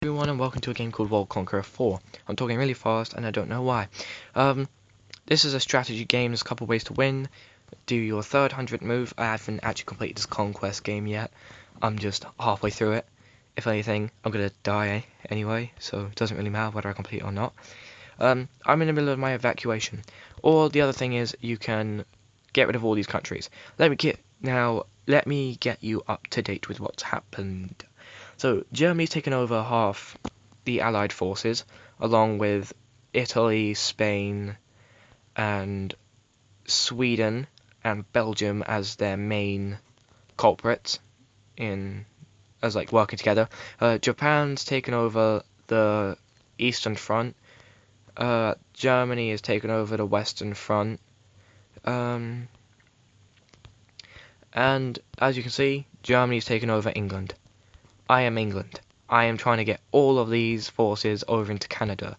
Everyone and welcome to a game called World Conqueror 4. I'm talking really fast and I don't know why. This is a strategy game. There's a couple ways to win. Do your third 100 move. I haven't actually completed this conquest game yet. I'm just halfway through it. If anything, I'm gonna die anyway, so it doesn't really matter whether I complete it or not. I'm in the middle of my evacuation. Or the other thing is you can get rid of all these countries. Let me get you up to date with what's happened. So Germany's taken over half the Allied forces, along with Italy, Spain, and Sweden and Belgium as their main culprits in as like working together. Japan's taken over the Eastern Front. Germany has taken over the Western Front. And as you can see, Germany's taken over England. I am England. I am trying to get all of these forces over into Canada.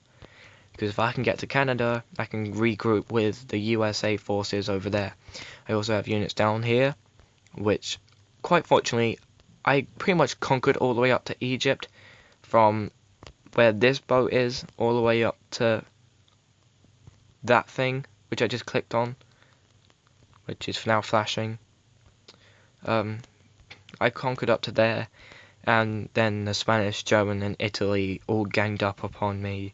Because if I can get to Canada, I can regroup with the USA forces over there. I also have units down here, which, quite fortunately, I pretty much conquered all the way up to Egypt, from where this boat is, all the way up to that thing, which I just clicked on, which is now flashing. I conquered up to there, and then the Spanish, German, and Italy all ganged up upon me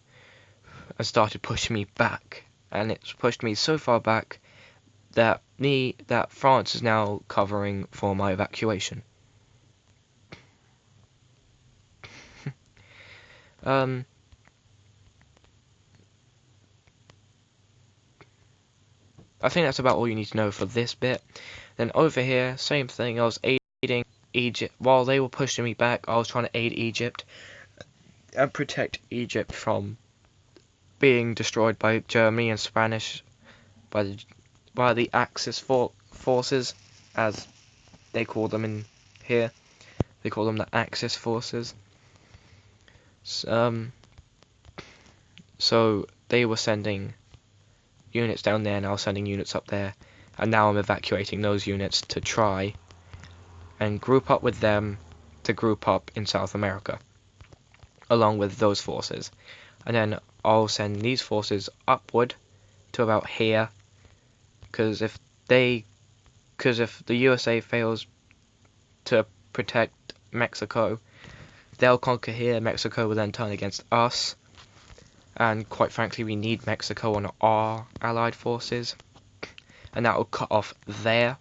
and started pushing me back. And it's pushed me so far back that France is now covering for my evacuation. I think that's about all you need to know for this bit. Then over here, same thing. I was aiding Egypt while they were pushing me back. I was trying to aid Egypt and protect Egypt from being destroyed by Germany and Spanish by the Axis forces, as they call them in here. They call them the Axis forces. So they were sending units down there, and I was sending units up there, and now I'm evacuating those units to try and group up with them to group up in South America along with those forces, and then I'll send these forces upward to about here, because if the USA fails to protect Mexico, they'll conquer here. Mexico will then turn against us, and quite frankly we need Mexico on our allied forces, and that will cut off there,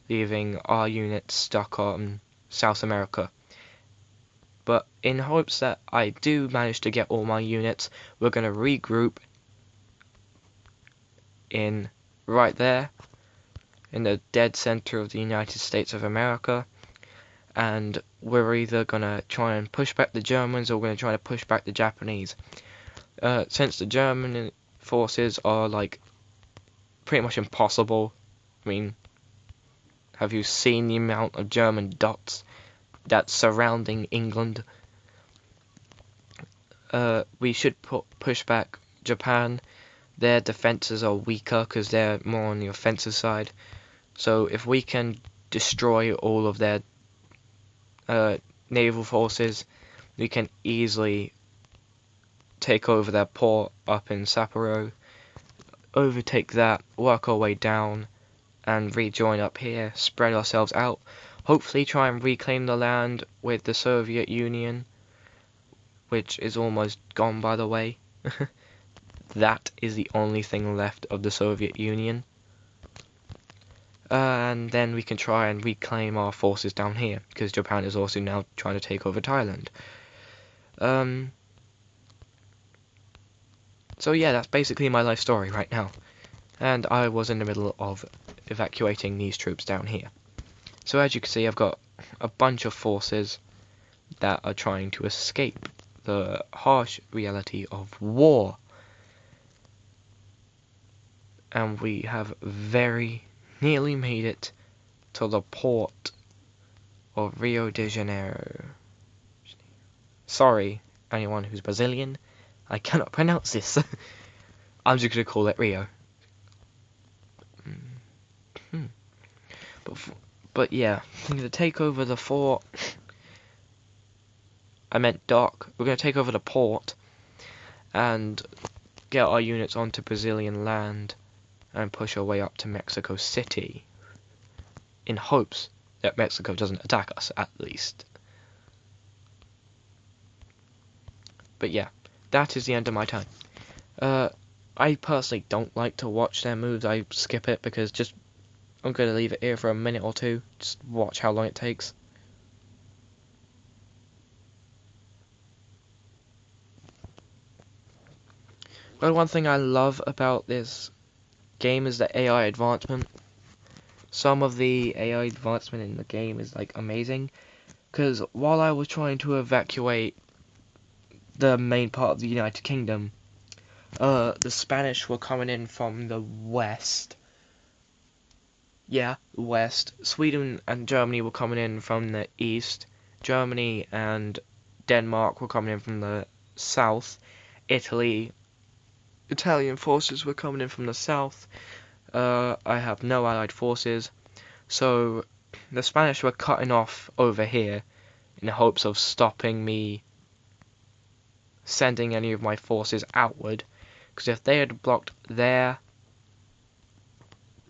leaving our units stuck on South America. But in hopes that I do manage to get all my units, we're going to regroup in right there, in the dead center of the United States of America, and we're either going to try and push back the Germans or we're going to try to push back the Japanese. Since the German forces are like pretty much impossible. I mean, have you seen the amount of German dots that's surrounding England? We should push back Japan. Their defenses are weaker because they're more on the offensive side. So if we can destroy all of their naval forces, we can easily take over their port up in Sapporo, overtake that, work our way down, and rejoin up here, spread ourselves out, hopefully try and reclaim the land with the Soviet Union, which is almost gone, by the way. That is the only thing left of the Soviet Union. And then we can try and reclaim our forces down here, because Japan is also now trying to take over Thailand. So yeah, that's basically my life story right now. And I was in the middle of evacuating these troops down here. So as you can see, I've got a bunch of forces that are trying to escape the harsh reality of war. And we have very nearly made it to the port of Rio de Janeiro. Sorry, anyone who's Brazilian, I cannot pronounce this. I'm just going to call it Rio. But yeah, I'm going to take over the fort I meant dock. We're going to take over the port and get our units onto Brazilian land and push our way up to Mexico City in hopes that Mexico doesn't attack us, at least. But yeah, that is the end of my time. I personally don't like to watch their moves. I skip it because I'm going to leave it here for a minute or two. Just watch how long it takes. But one thing I love about this game is the AI advancement. Some of the AI advancement in the game is like amazing. Because while I was trying to evacuate the main part of the United Kingdom, the Spanish were coming in from the west. Yeah, west. Sweden and Germany were coming in from the east. Germany and Denmark were coming in from the south. Italian forces were coming in from the south. I have no allied forces. So the Spanish were cutting off over here in the hopes of stopping me sending any of my forces outward. Because if they had blocked there,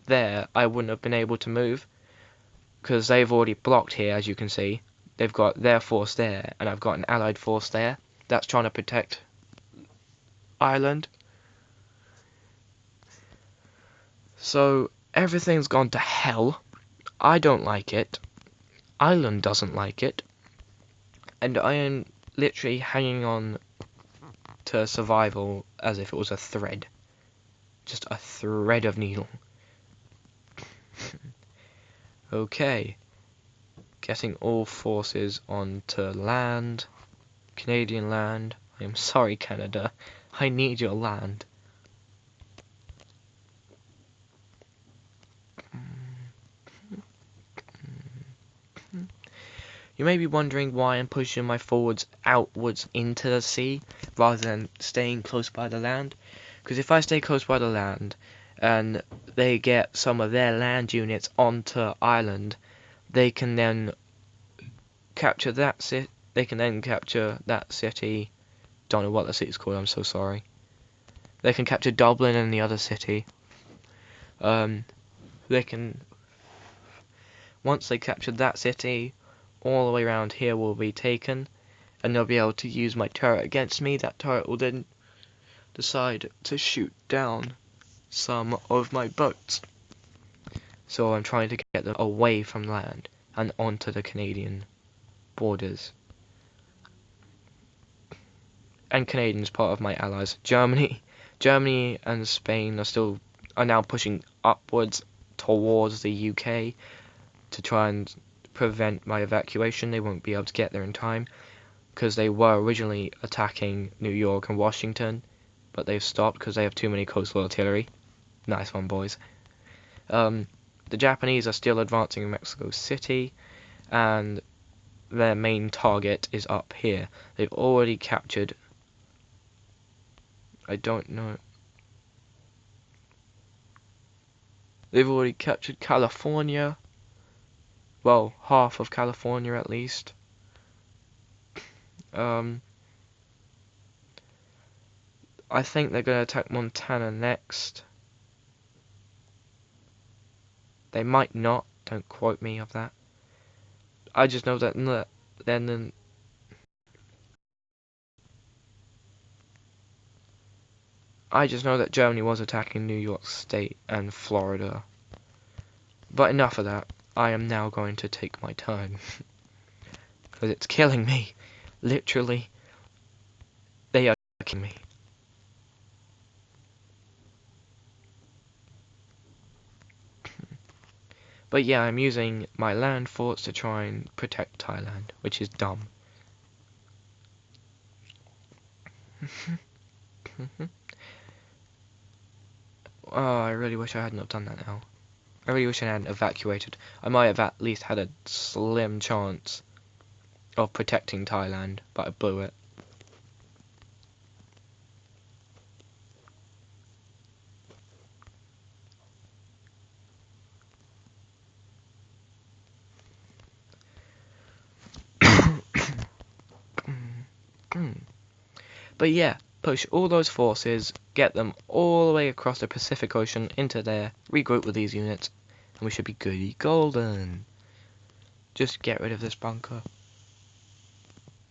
I wouldn't have been able to move. Because they've already blocked here, as you can see. They've got their force there, and I've got an allied force there. That's trying to protect Ireland. So everything's gone to hell. I don't like it. Ireland doesn't like it. And I am literally hanging on to survival as if it was a thread. Just a thread of needle. Okay. Getting all forces onto land. Canadian land. I am sorry, Canada. I need your land. You may be wondering why I'm pushing my forwards outwards into the sea rather than staying close by the land. Because if I stay close by the land and they get some of their land units onto Ireland, they can then capture that city. They can then capture that city. Don't know what the city's called. I'm so sorry. They can capture Dublin and the other city. They can. Once they capture that city, all the way around here will be taken, and they'll be able to use my turret against me. That turret will then decide to shoot down some of my boats. So I'm trying to get them away from land and onto the Canadian borders. And Canadian's part of my allies. Germany and Spain are now pushing upwards towards the UK to try and prevent my evacuation. They won't be able to get there in time because they were originally attacking New York and Washington, but they've stopped because they have too many coastal artillery. Nice one, boys. The Japanese are still advancing in Mexico City, and their main target is up here. They've already captured... I don't know. They've already captured California. Well, half of California at least. I think they're going to attack Montana next. They might not. Don't quote me of that. I just know that I just know that Germany was attacking New York State and Florida. But enough of that. I am now going to take my time. Because it's killing me. Literally. They are killing me. But yeah, I'm using my land forts to try and protect Thailand, which is dumb. Oh, I really wish I hadn't have done that now. I really wish I hadn't evacuated. I might have at least had a slim chance of protecting Thailand, but I blew it. But yeah, push all those forces, get them all the way across the Pacific Ocean into there, regroup with these units, and we should be goody golden. Just get rid of this bunker.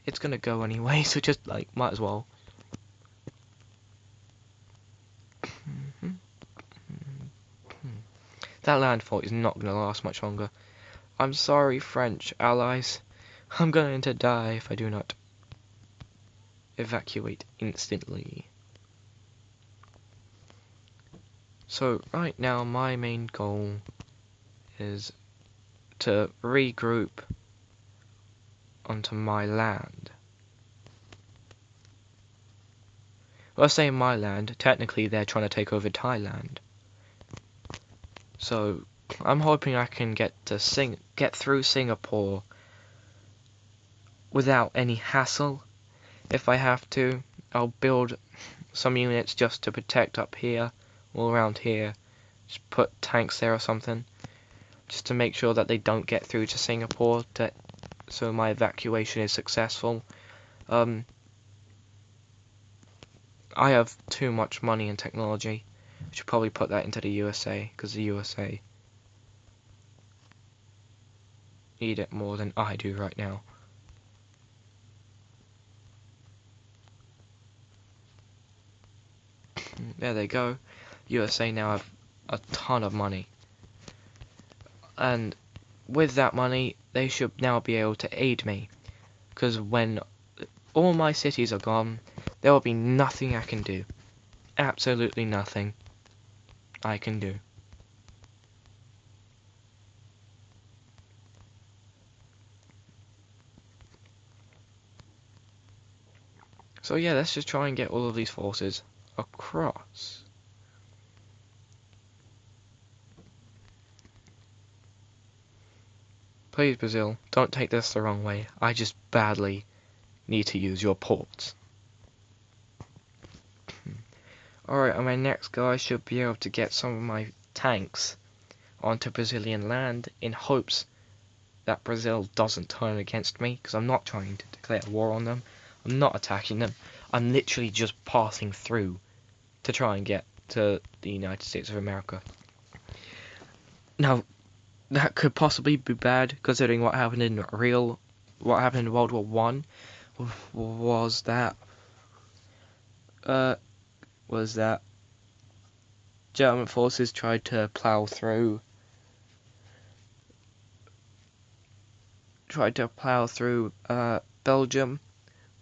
It's gonna go anyway, so just, like, might as well. That landfall is not gonna last much longer. I'm sorry, French allies. I'm going to die if I do not evacuate instantly. So, right now, my main goal is to regroup onto my land. Well, I say my land, technically they're trying to take over Thailand. So, I'm hoping I can get through Singapore without any hassle. If I have to, I'll build some units just to protect up here, all around here. Just put tanks there or something, just to make sure that they don't get through to Singapore, so my evacuation is successful. I have too much money and technology. I should probably put that into the USA, because the USA need it more than I do right now. There they go. USA now have a ton of money. And with that money, they should now be able to aid me. Because when all my cities are gone, there will be nothing I can do. Absolutely nothing I can do. So yeah, let's just try and get all of these forces across. Please, Brazil, don't take this the wrong way. I just badly need to use your ports. Alright, and my next guy should be able to get some of my tanks onto Brazilian land in hopes that Brazil doesn't turn against me, because I'm not trying to declare war on them. I'm not attacking them. I'm literally just passing through to try and get to the United States of America. Now, that could possibly be bad, considering what happened in World War One was that German forces tried to plow through Belgium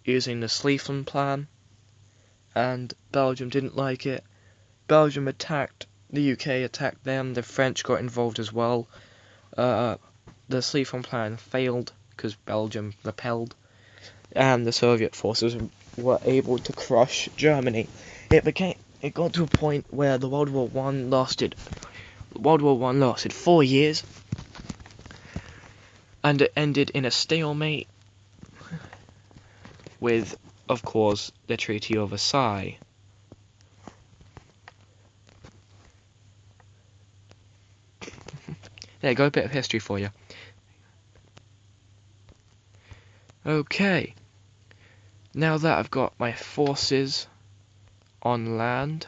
using the Schlieffen Plan, and Belgium didn't like it. Belgium attacked, the UK attacked them, the French got involved as well. The Schlieffen Plan failed because Belgium repelled, and the Soviet forces were able to crush Germany. It got to a point where the World War One lasted 4 years, and it ended in a stalemate with, of course, the Treaty of Versailles. There you go, a bit of history for you. Okay, now that I've got my forces on land,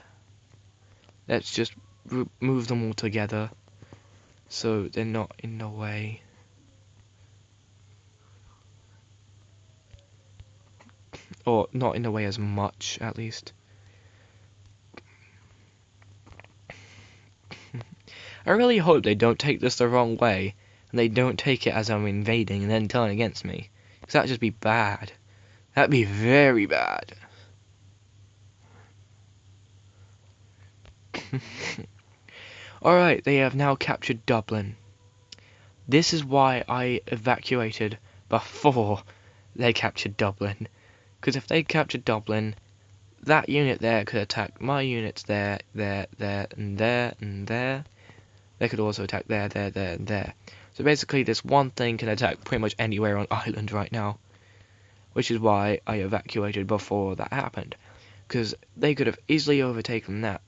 let's just move them all together so they're not in the way. Or not in the way as much, at least. I really hope they don't take this the wrong way, and they don't take it as I'm invading and then turn against me. Because that'd just be bad. That'd be very bad. Alright, they have now captured Dublin. This is why I evacuated before they captured Dublin. Because if they captured Dublin, that unit there could attack my units there, and there, and there. They could also attack there, and there. So basically this one thing can attack pretty much anywhere on Ireland right now. Which is why I evacuated before that happened. Because they could have easily overtaken that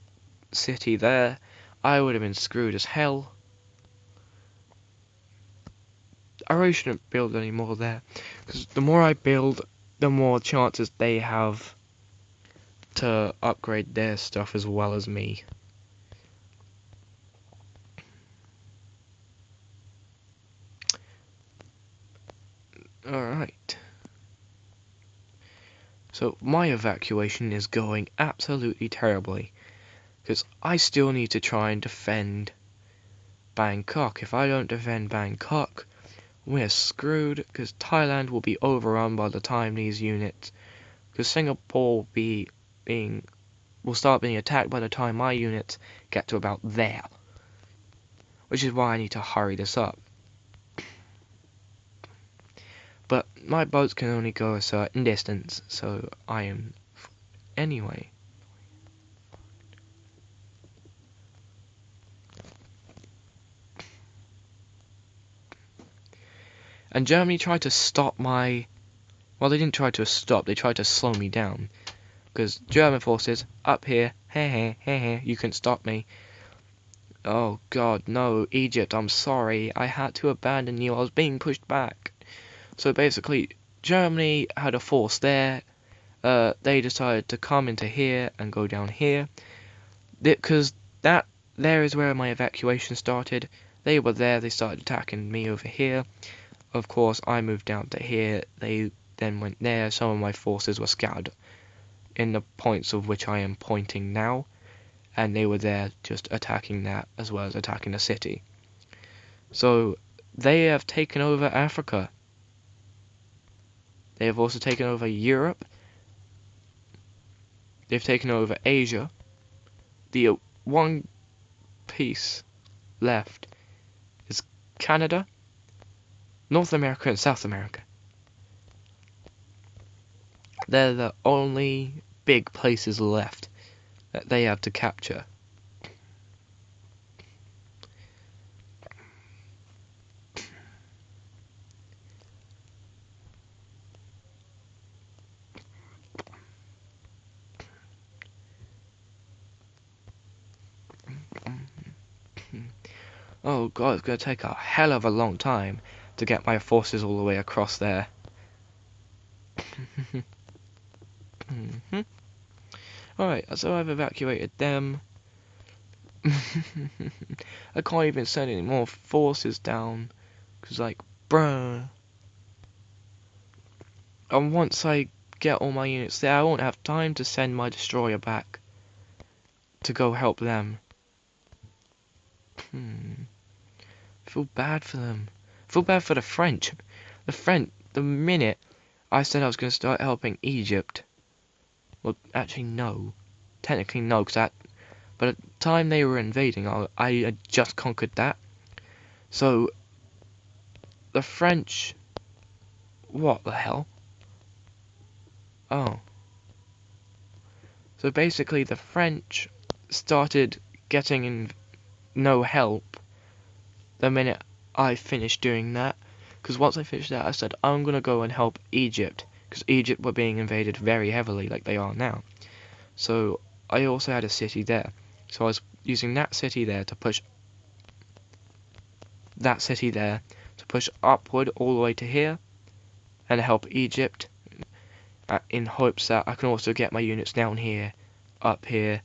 city there. I would have been screwed as hell. I really shouldn't build any more there. Because the more I build, the more chances they have to upgrade their stuff as well as me. Alright. So my evacuation is going absolutely terribly, because I still need to try and defend Bangkok. If I don't defend Bangkok, we're screwed, because Thailand will be overrun by the time these units, because Singapore will start being attacked by the time my units get to about there, which is why I need to hurry this up. But my boats can only go a certain distance, so I am anyway. And Germany tried to stop my... Well, they didn't try to stop, they tried to slow me down. Because German forces, up here, you can stop me. Oh god, no, Egypt, I'm sorry, I had to abandon you, I was being pushed back. So basically, Germany had a force there, they decided to come into here and go down here. Because there is where my evacuation started. They were there, they started attacking me over here. Of course, I moved down to here, they then went there, some of my forces were scattered in the points of which I am pointing now, and they were there just attacking that as well as attacking the city. So, they have taken over Africa. They have also taken over Europe. They've taken over Asia. The one piece left is Canada, North America and South America. They're the only big places left that they have to capture. Oh god, it's going to take a hell of a long time to get my forces all the way across there. Alright, so I've evacuated them. I can't even send any more forces down, because like, bruh. And once I get all my units there, I won't have time to send my destroyer back to go help them. Feel bad for them. Feel bad for the French. The minute I said I was going to start helping Egypt, well, actually no. Technically no, because by the time they were invading, I had just conquered that. So, the French... What the hell? Oh. So basically the French started getting in no help the minute I finished doing that. Because once I finished that, I said, I'm going to go and help Egypt. Because Egypt were being invaded very heavily, like they are now. So, I also had a city there. So I was using that city there to push... That city there to push upward all the way to here. And help Egypt. In hopes that I can also get my units down here, up here.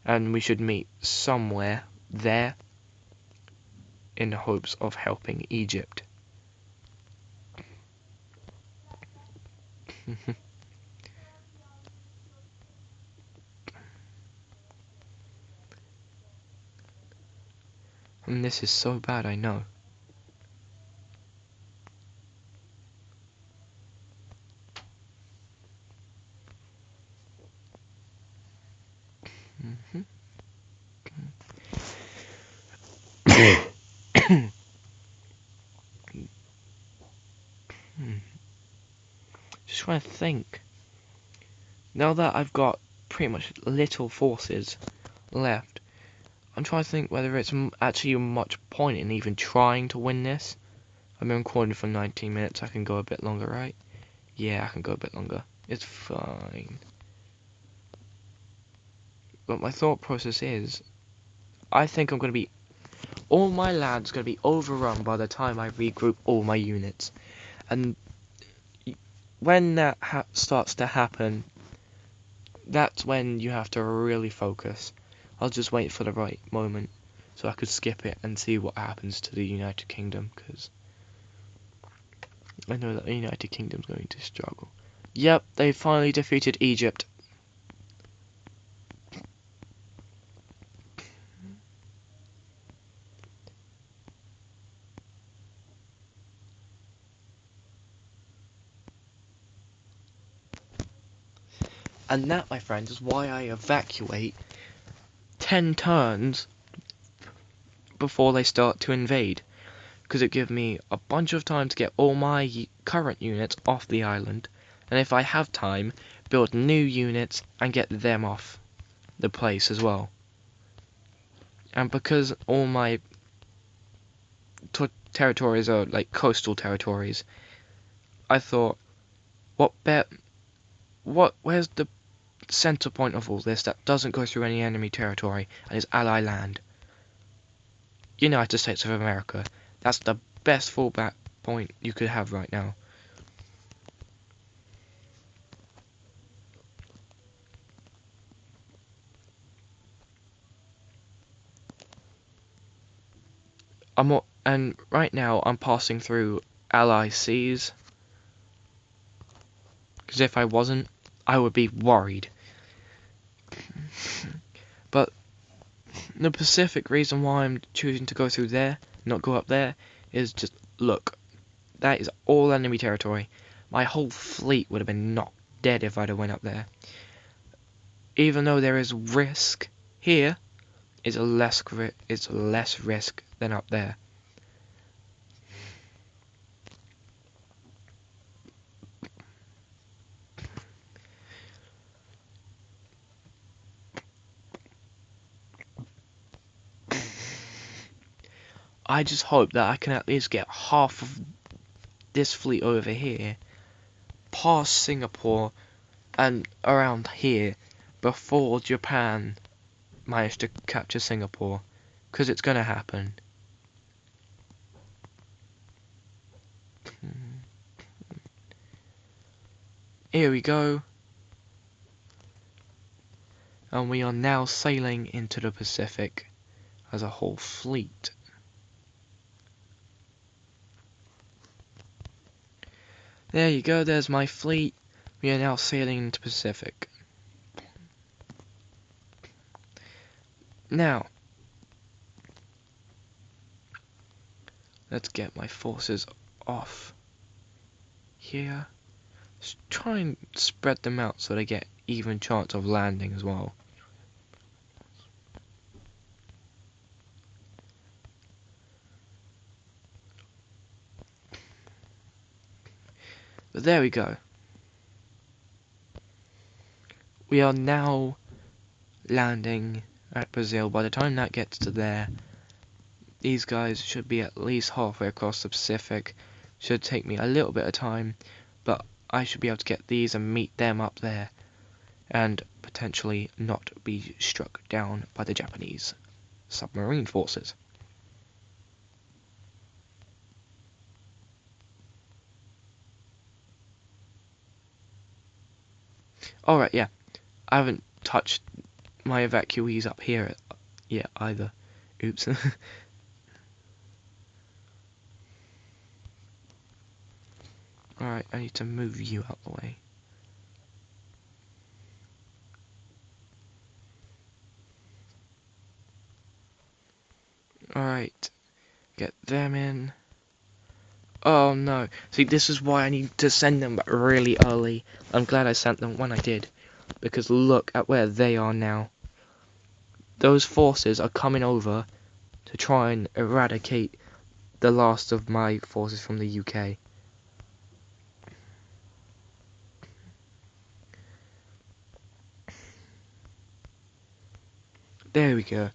And we should meet somewhere there. In hopes of helping Egypt. And this is so bad, I know. Just trying to think. Now that I've got pretty much little forces left, I'm trying to think whether it's actually much point in even trying to win this. I've been recording for 19 minutes, I can go a bit longer, right? Yeah, I can go a bit longer. It's fine. But my thought process is, I think I'm going to be... All my land's going to be overrun by the time I regroup all my units. And when that starts to happen, that's when you have to really focus. I'll just wait for the right moment so I could skip it and see what happens to the United Kingdom, because I know that the United Kingdom's going to struggle. Yep, they finally defeated Egypt. And that, my friends, is why I evacuate 10 turns before they start to invade. Because it gives me a bunch of time to get all my current units off the island. And if I have time, build new units and get them off the place as well. And because all my territories are like coastal territories, I thought, where's the center point of all this that doesn't go through any enemy territory and is ally land? United States of America. That's the best fallback point you could have right now. And right now I'm passing through ally seas, because if I wasn't, I would be worried. But the Pacific reason why I'm choosing to go through there, not go up there, is just, look, that is all enemy territory. My whole fleet would have been knocked dead if I'd have went up there. Even though there is risk here, it's less risk than up there. I just hope that I can at least get half of this fleet over here, past Singapore and around here, before Japan managed to capture Singapore, because it's gonna happen. Here we go. And we are now sailing into the Pacific as a whole fleet. There you go, there's my fleet. We are now sailing into Pacific. Now, let's get my forces off here. Let's try and spread them out so they get even chance of landing as well. But there we go. We are now landing at Brazil. By the time that gets to there, these guys should be at least halfway across the Pacific. Should take me a little bit of time, but I should be able to get these and meet them up there, and potentially not be struck down by the Japanese submarine forces. Alright, yeah, I haven't touched my evacuees up here yet either. Oops. Alright, I need to move you out the way. Alright, get them in. Oh no, see, this is why I need to send them really early. I'm glad I sent them when I did, because look at where they are now. Those forces are coming over to try and eradicate the last of my forces from the UK. There we go.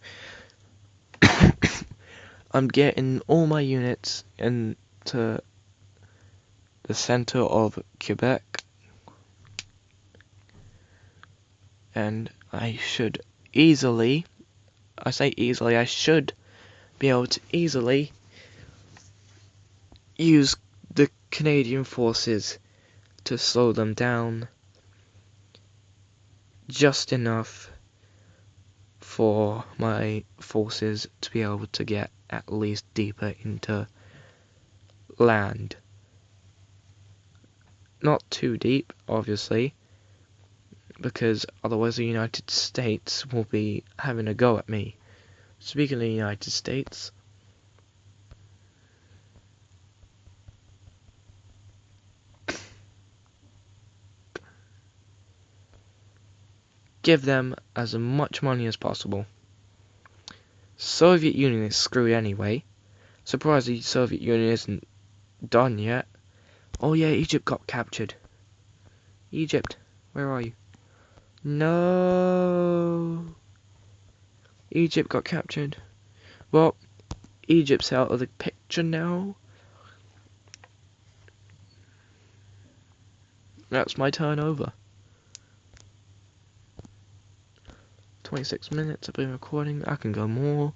I'm getting all my units into the center of Quebec, and I should easily, I say easily, I should be able to easily use the Canadian forces to slow them down just enough for my forces to be able to get at least deeper into land. Not too deep, obviously, because otherwise the United States will be having a go at me. Speaking of the United States, give them as much money as possible. Soviet Union is screwed anyway. Surprised the Soviet Union isn't done yet. Oh yeah, Egypt got captured. Egypt, where are you? No. Egypt got captured. Well, Egypt's out of the picture now. That's my turn over. 26 minutes I've been recording. I can go more.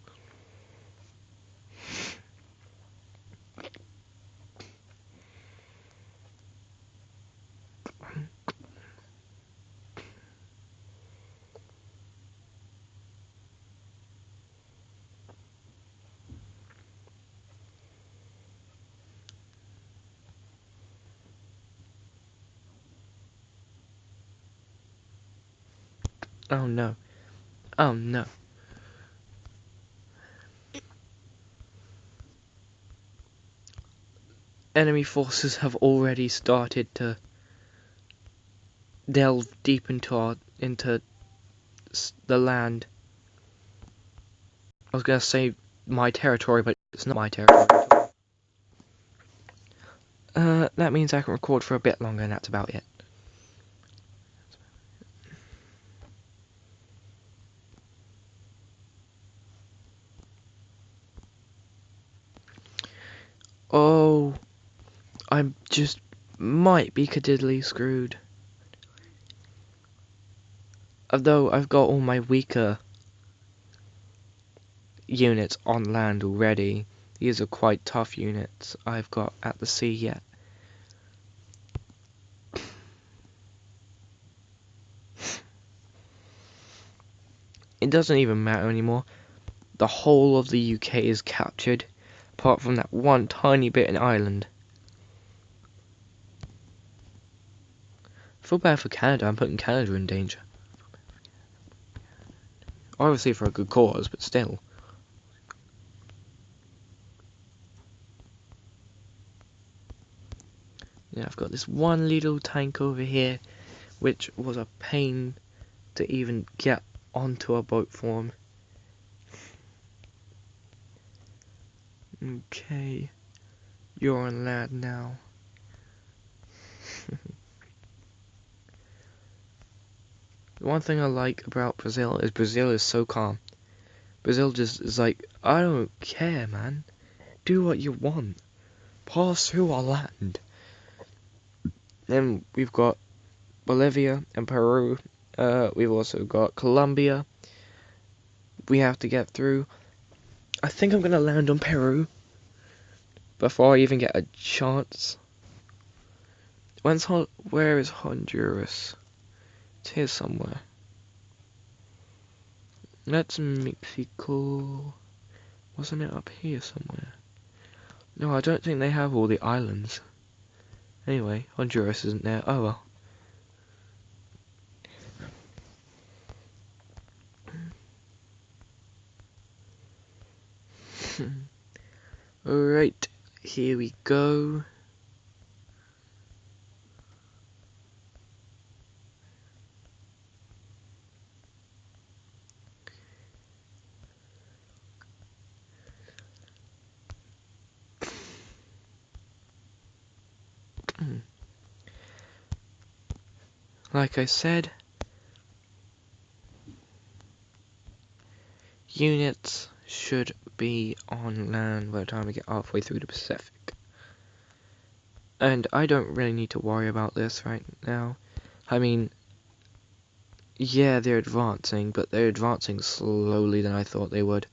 Oh no. Oh no. Enemy forces have already started to delve deep into the land. I was gonna say my territory, but it's not my territory at all. That means I can record for a bit longer, and that's about it. Oh, I just might be diddly screwed. Although I've got all my weaker units on land already. These are quite tough units I've got at the sea yet. It doesn't even matter anymore. The whole of the UK is captured, apart from that one tiny bit in Ireland. I feel bad for Canada. I'm putting Canada in danger. Obviously for a good cause, but still. Yeah, I've got this one little tank over here, which was a pain to even get onto a boat form. Okay, you're on land now. The one thing I like about Brazil is so calm. Brazil just is like, I don't care, man. Do what you want. Pass through our land. Then we've got Bolivia and Peru. We've also got Colombia. We have to get through. I think I'm gonna land on Peru before I even get a chance. Where is Honduras? It's here somewhere. That's Mexico. Wasn't it up here somewhere? No, I don't think they have all the islands. Anyway, Honduras isn't there. Oh well. Alright, here we go. Like I said, units should be on land by the time we get halfway through the Pacific. And I don't really need to worry about this right now. I mean, yeah, they're advancing, but they're advancing slowly than I thought they would.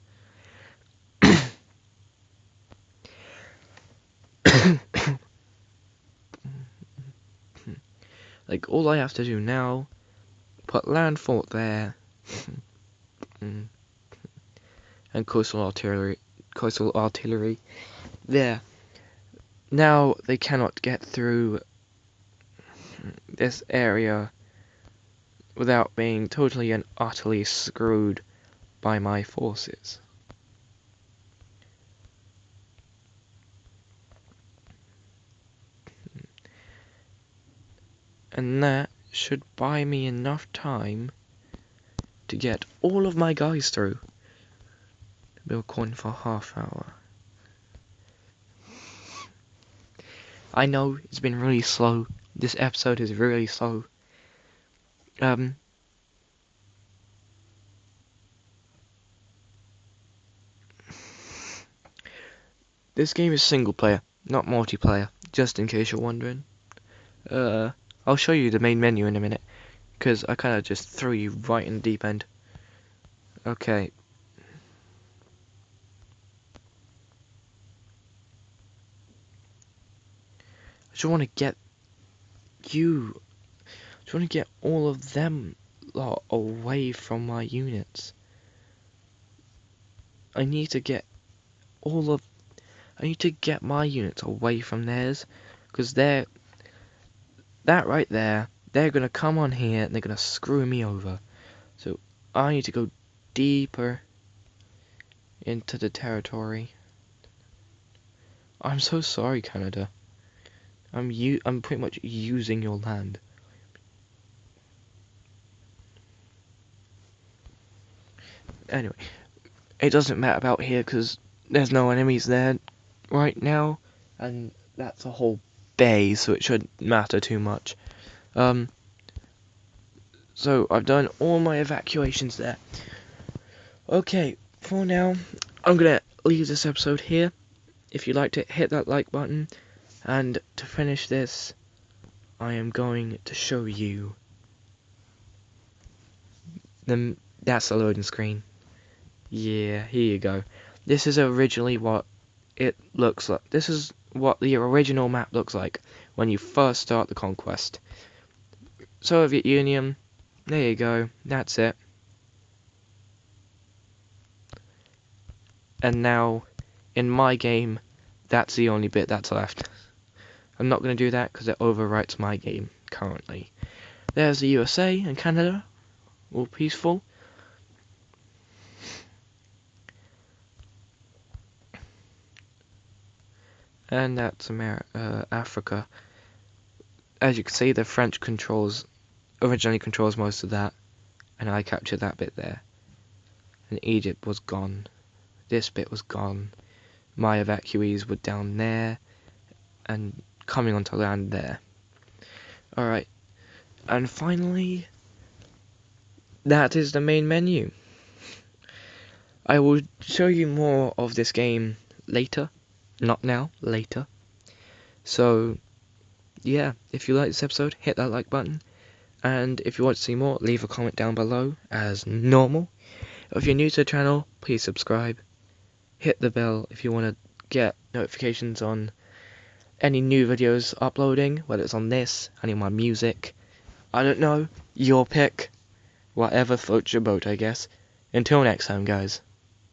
Like, all I have to do now, put land fort there. And coastal artillery there. Now they cannot get through this area without being totally and utterly screwed by my forces. And that should buy me enough time to get all of my guys through. Build coin for half hour. I know it's been really slow. This episode is really slow. This game is single player, not multiplayer, just in case you're wondering. I'll show you the main menu in a minute, because I kind of just threw you right in the deep end. Okay. I just want to get you. I just want to get all of them lot away from my units. I need to get my units away from theirs, because that right there, they're gonna come on here and they're gonna screw me over. So I need to go deeper into the territory. I'm so sorry, Canada. I'm pretty much using your land. Anyway, it doesn't matter about here because there's no enemies there right now, and that's a whole bay, so it shouldn't matter too much. So I've done all my evacuations there. Okay, for now, I'm gonna leave this episode here. If you liked it, hit that like button. And to finish this, I am going to show you that's the loading screen. Yeah, here you go. This is originally what it looks like. This is what the original map looks like when you first start the conquest. Soviet Union, there you go, that's it. And now, in my game, that's the only bit that's left. I'm not going to do that because it overwrites my game currently. There's the USA and Canada, all peaceful. And that's Africa. As you can see, the French originally controls most of that, and I captured that bit there. And Egypt was gone. This bit was gone. My evacuees were down there and coming onto land there. Alright, and finally, that is the main menu. I will show you more of this game later. Not now, later. So, yeah, if you like this episode, hit that like button. And if you want to see more, leave a comment down below, as normal. If you're new to the channel, please subscribe. Hit the bell if you want to get notifications on any new videos uploading, whether it's on this, any of my music. I don't know, your pick. Whatever floats your boat, I guess. Until next time, guys.